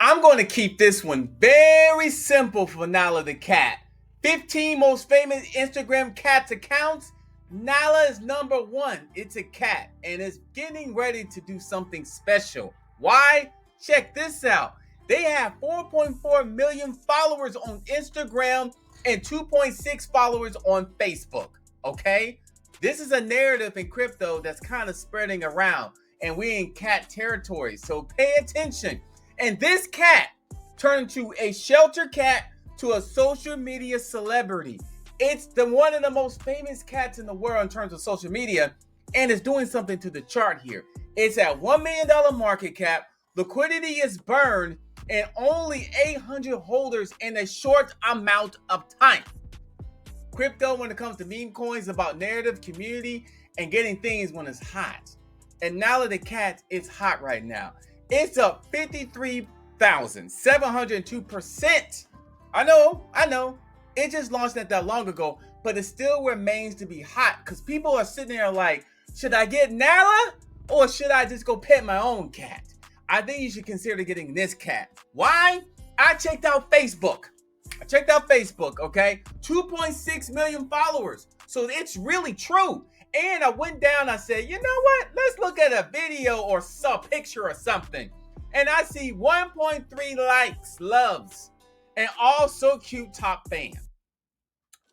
I'm going to keep this one very simple for Nala the cat. 15 most famous Instagram cats accounts. Nala is number 1. It's a cat and it's getting ready to do something special. Why? Check this out. They have 4.4 million followers on Instagram and 2.6 followers on Facebook. Okay? This is a narrative in crypto that's kind of spreading around, and we're in cat territory, so pay attention. And this cat turned to a shelter cat to a social media celebrity. It's one of the most famous cats in the world in terms of social media, and it's doing something to the chart here. It's at $1 million market cap. Liquidity is burned and only 800 holders in a short amount of time. Crypto, when it comes to meme coins, about narrative, community, and getting things when it's hot. And Nala the cat is hot right now. It's up 53,702%. I know. It just launched not that long ago, but it still remains to be hot because people are sitting there like, should I get Nala or should I just go pet my own cat? I think you should consider getting this cat. Why? I checked out Facebook, okay? 2.6 million followers. So it's really true. And I went down, I said, you know what? Let's look at a video or some picture or something. And I see 1.3 likes, loves, and also cute top fan.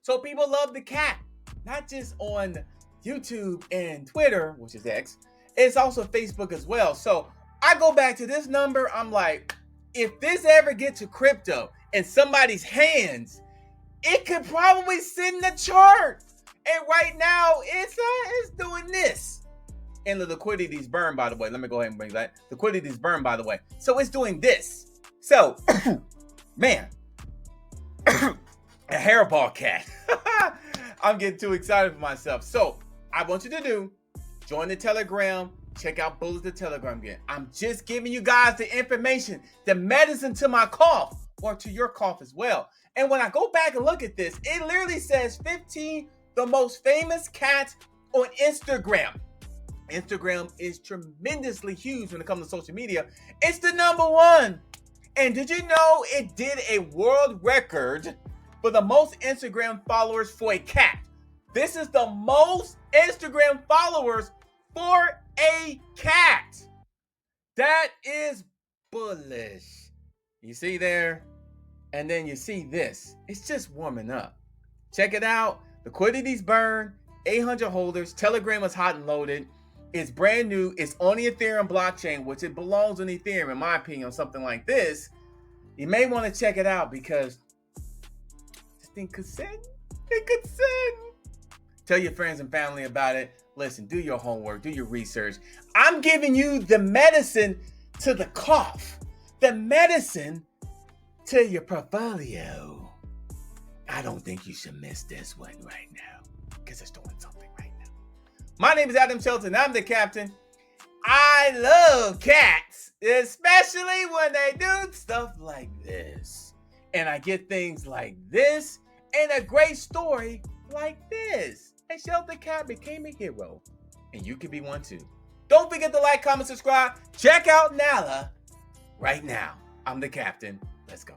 So people love the cat, not just on YouTube and Twitter, which is X, it's also Facebook as well. So I go back to this number, I'm like, if this ever gets to crypto in somebody's hands, it could probably sit in the chart. And right now, it's doing this. And the liquidity is burned, by the way. Let me go ahead and bring that. Liquidity is burned, by the way. So it's doing this. So, man, a hairball cat. I'm getting too excited for myself. So I want you to do, join the Telegram. Check out Bullish the Telegram again. I'm just giving you guys the information, the medicine to my cough, or to your cough as well. And when I go back and look at this, it literally says 15 the most famous cats on Instagram. Instagram is tremendously huge when it comes to social media. It's the number 1. And did you know it did a world record for the most Instagram followers for a cat? This is the most Instagram followers for a cat. That is bullish. You see there? And then you see this. It's just warming up. Check it out. Liquidity's burned. 800 holders. Telegram is hot and loaded. It's brand new. It's on the Ethereum blockchain, which it belongs on Ethereum, in my opinion, on something like this. You may want to check it out because this thing could send. It could send. Tell your friends and family about it. Listen, do your homework, do your research. I'm giving you the medicine to the cough, the medicine to your portfolio. I don't think you should miss this one right now because it's doing something right now. My name is Adam Shelton. I'm the captain. I love cats, especially when they do stuff like this. And I get things like this and a great story like this. And Shelton the cat became a hero. And you can be one too. Don't forget to like, comment, subscribe. Check out Nala right now. I'm the captain. Let's go.